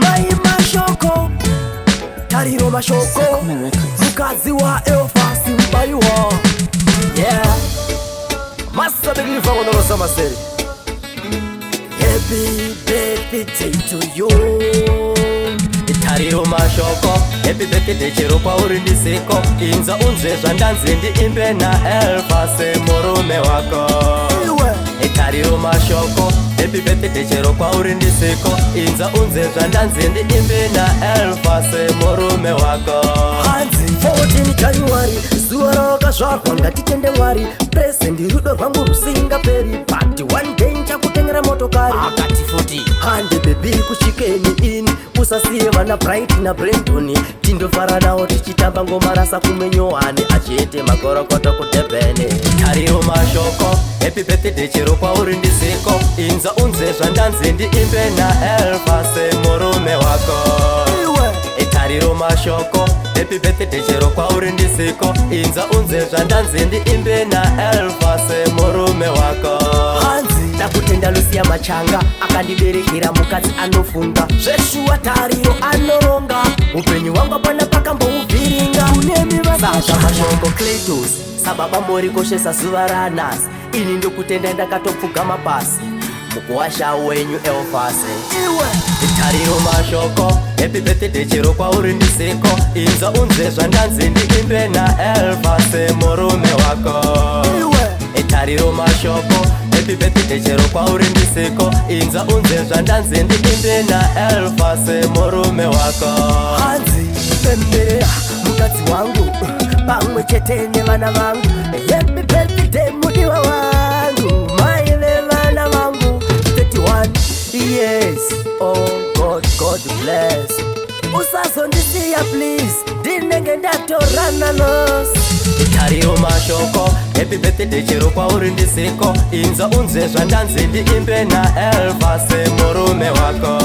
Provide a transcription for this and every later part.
My Mashoko, Tariro Mashoko, mukazi wa Elfa Simba yuwa. Yeah, masa bigli fa wono sama seri. Happy birthday to you, Tariro Mashoko. Happy birthday chero kwa urindisiko. Inza unze zvandanzi ndi imbe na Elfa se murume wako. Tariro Mashoko. Happy birthday chero kwa urindisiko. Inza unze zvandanzi ndi imbe na Elfa se murume wako. 14 January, zuwa roka zvarwa ngatitende Mwari. Present rudo rwangu rusingaperi. But one day nchakutengera motokari. Akati 40 hande baby kuchikeni in. Usasiye vana Bright na Brentoni. Tindofara nao tichitamba ngoma rasa kumenyoane. Achiete makorokoto kutebene. Tariro Mashoko. Happy birthday chero kwa urindisiko. Inza unze zvandanzi ndi imbe na Elfa se murume wako. Tariro Mashoko. Happy birthday chero kwa urindisiko. Inza unze zvandanzi ndi imbe na Elfa se murume wako. Nakutenda lusia machanga. Akandiberekera mukazi anofunga. Zveshuwa Tariro anoronga. Upenyu wangu apana pakambo uviringa. Saka Mashoko Kletos. Sababa mori koshesa zuva ranas. Ini ndokutenda ndakatopfuga mabasi. Mukuwasha wenyu Elfase. Tariro Mashoko. Happy birthday chero kwa urindisiko. Inza unze zvandanzi ndi imbe na Elfa se murume wako. Tariro Mashoko. Happy birthday chero kwa urindisiko. Inza unze zvandanzi ndi imbe na Elfa se murume wako. Pemberera mukazi wangu pamwe chete nevana vangu. Happy birthday mudiwa wangu. Maile vana vangu 31 years. Oh God, God bless. Usazondisiya please. Ndinenge ndatorana nos. Tariro Mashoko. Happy birthday chero kwa urindisiko. Inza unze zvandanzi ndi imbe na Elfa se murume wako.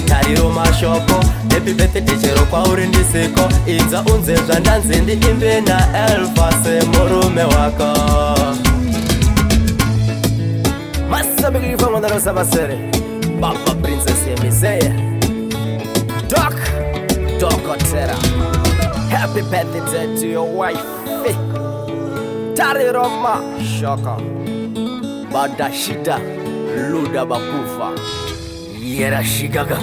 Tariro Mashoko. Happy birthday chero kwa urindisiko. Inza unze zvandanzi ndi imbe na Elfa se murume wako. Masa bigli fa mondano sabasere. Papa Princess Yemiseya. Doc Otera. Happy birthday to your wife. Tariro Mashoko. Badashida Luda Bakufa. Yera Shigaga.